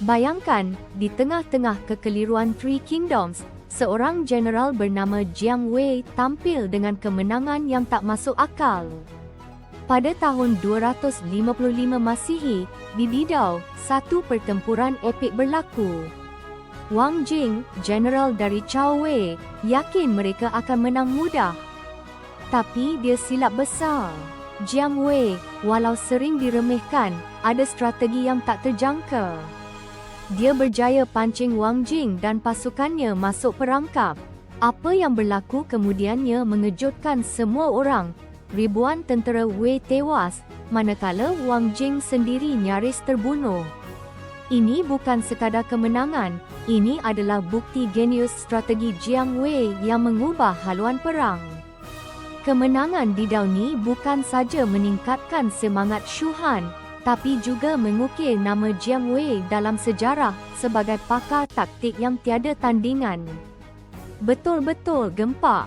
Bayangkan, di tengah-tengah kekeliruan Three Kingdoms, seorang jeneral bernama Jiang Wei tampil dengan kemenangan yang tak masuk akal. Pada tahun 255 Masihi, di Didau, satu pertempuran epik berlaku. Wang Jing, jeneral dari Cao Wei, yakin mereka akan menang mudah. Tapi dia silap besar. Jiang Wei, walau sering diremehkan, ada strategi yang tak terjangka. Dia berjaya pancing Wang Jing dan pasukannya masuk perangkap. Apa yang berlaku kemudiannya mengejutkan semua orang. Ribuan tentera Wei tewas, manakala Wang Jing sendiri nyaris terbunuh. Ini bukan sekadar kemenangan, ini adalah bukti genius strategi Jiang Wei yang mengubah haluan perang. Kemenangan di Didau ni bukan saja meningkatkan semangat Shu Han, tapi juga mengukir nama Jiang Wei dalam sejarah sebagai pakar taktik yang tiada tandingan. Betul-betul gempak.